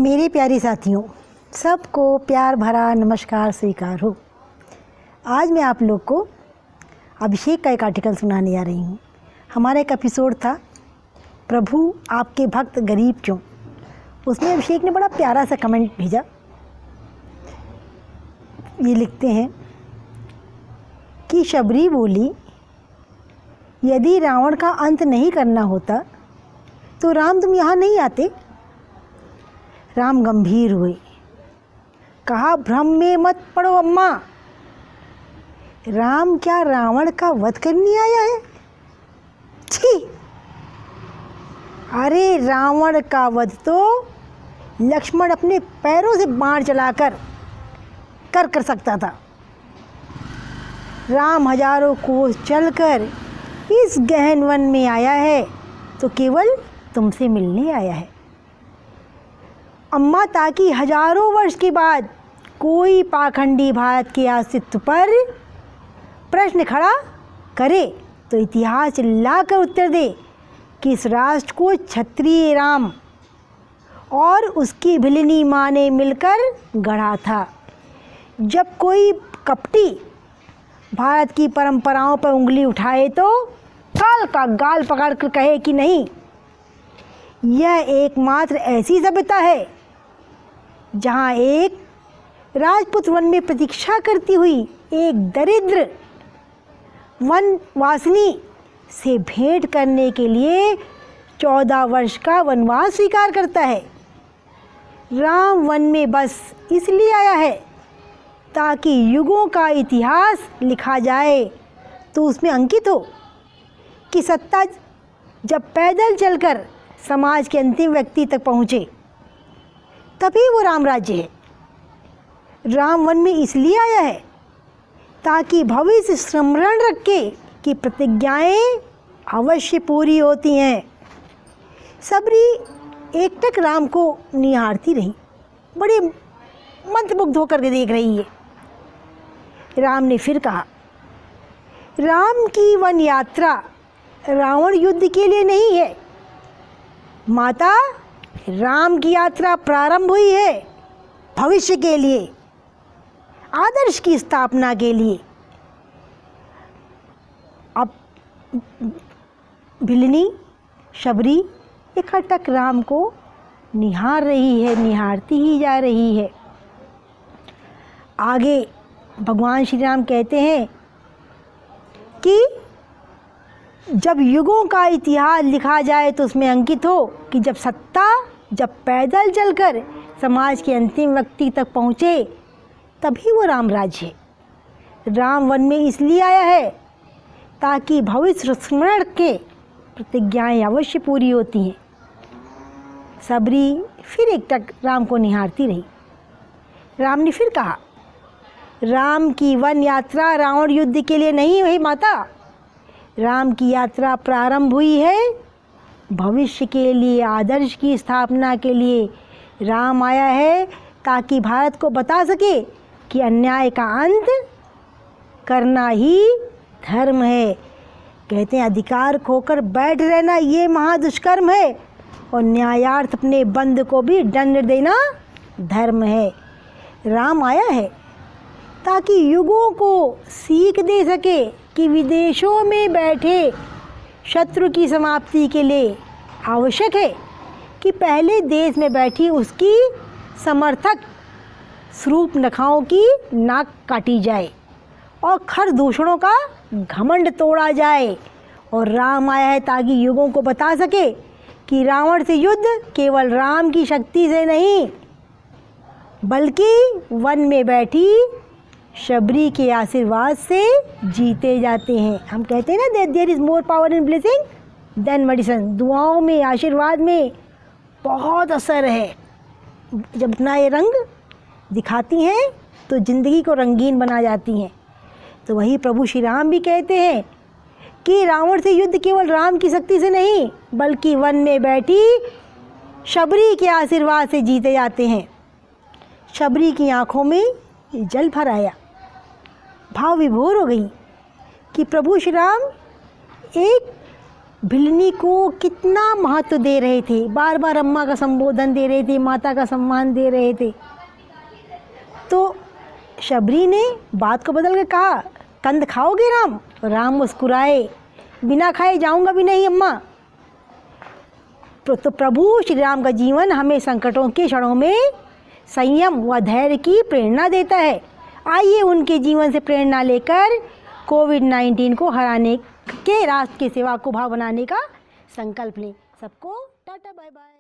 मेरे प्यारे साथियों, सबको प्यार भरा नमस्कार स्वीकार हो। आज मैं आप लोग को अभिषेक का एक आर्टिकल सुनाने जा रही हूँ। हमारा एक एपिसोड था प्रभु आपके भक्त गरीब क्यों। उसमें अभिषेक ने बड़ा प्यारा सा कमेंट भेजा। ये लिखते हैं कि शबरी बोली, यदि रावण का अंत नहीं करना होता तो राम तुम यहाँ नहीं आते। राम गंभीर हुए, कहा भ्रम में मत पड़ो अम्मा। राम क्या रावण का वध करने आया है? छी! अरे रावण का वध तो लक्ष्मण अपने पैरों से बाण चलाकर कर सकता था। राम हजारों कोस चलकर इस गहन वन में आया है तो केवल तुमसे मिलने आया है अम्मा, ताकि हजारों वर्ष के बाद कोई पाखंडी भारत के अस्तित्व पर प्रश्न खड़ा करे तो इतिहास लाकर उत्तर दे कि इस राष्ट्र को क्षत्रिय राम और उसकी भिलिनी माँ ने मिलकर गढ़ा था। जब कोई कपटी भारत की परंपराओं पर उंगली उठाए तो काल का गाल पकड़कर कहे कि नहीं, यह एकमात्र ऐसी सभ्यता है जहाँ एक राजपूत वन में प्रतीक्षा करती हुई एक दरिद्र वनवासिनी से भेंट करने के लिए 14 वर्ष का वनवास स्वीकार करता है। राम वन में बस इसलिए आया है ताकि युगों का इतिहास लिखा जाए तो उसमें अंकित हो कि सत्ता जब पैदल चलकर समाज के अंतिम व्यक्ति तक पहुँचे तभी वो राम राज्य है। राम वन में इसलिए आया है ताकि भविष्य स्मरण रखे कि प्रतिज्ञाएं अवश्य पूरी होती हैं। सबरी एकटक राम को निहारती रही, बड़ी मंत्रमुग्ध होकर के देख रही है। राम ने फिर कहा, राम की वन यात्रा रावण युद्ध के लिए नहीं है माता, राम की यात्रा प्रारंभ हुई है भविष्य के लिए, आदर्श की स्थापना के लिए। अब भिलिनी शबरी एकटक राम को निहार रही है, निहारती ही जा रही है। आगे भगवान श्री राम कहते हैं कि जब युगों का इतिहास लिखा जाए तो उसमें अंकित हो कि जब पैदल चलकर समाज के अंतिम व्यक्ति तक पहुँचे तभी वो राम राज्य है। राम वन में इसलिए आया है ताकि भविष्य स्मरण के प्रतिज्ञाएं अवश्य पूरी होती हैं। सबरी फिर एकटक राम को निहारती रही। राम ने फिर कहा, राम की वन यात्रा रावण युद्ध के लिए नहीं हुई माता, राम की यात्रा प्रारंभ हुई है भविष्य के लिए, आदर्श की स्थापना के लिए। राम आया है ताकि भारत को बता सके कि अन्याय का अंत करना ही धर्म है। कहते हैं अधिकार खोकर बैठ रहना ये महादुष्कर्म है और न्यायार्थ अपने बंद को भी दंड देना धर्म है। राम आया है ताकि युगों को सीख दे सके कि विदेशों में बैठे शत्रु की समाप्ति के लिए आवश्यक है कि पहले देश में बैठी उसकी समर्थक स्वरूप नखाओं की नाक काटी जाए और खर दूषणों का घमंड तोड़ा जाए। और राम आया है ताकि युगों को बता सके कि रावण से युद्ध केवल राम की शक्ति से नहीं बल्कि वन में बैठी शबरी के आशीर्वाद से जीते जाते हैं। हम कहते हैं ना, there is more power in blessing than medicine. दुआओं में, आशीर्वाद में बहुत असर है। जब अपना ये रंग दिखाती हैं तो ज़िंदगी को रंगीन बना जाती हैं। तो वही प्रभु श्री राम भी कहते हैं कि रावण से युद्ध केवल राम की शक्ति से नहीं बल्कि वन में बैठी शबरी के आशीर्वाद से जीते जाते हैं। शबरी की आँखों में जल भर आया, भाव विभोर हो गई कि प्रभु श्री राम एक भिलनी को कितना महत्व दे रहे थे, बार बार अम्मा का संबोधन दे रहे थे, माता का सम्मान दे रहे थे। तो शबरी ने बात को बदल कर कहा, कंद खाओगे राम? राम मुस्कुराए, बिना खाए जाऊंगा भी नहीं अम्मा। तो प्रभु श्री राम का जीवन हमें संकटों के क्षणों में संयम व धैर्य की प्रेरणा देता है। आइए उनके जीवन से प्रेरणा लेकर कोविड-19 को हराने के राष्ट्र की सेवा को भाव बनाने का संकल्प लें। सबको टाटा बाय बाय।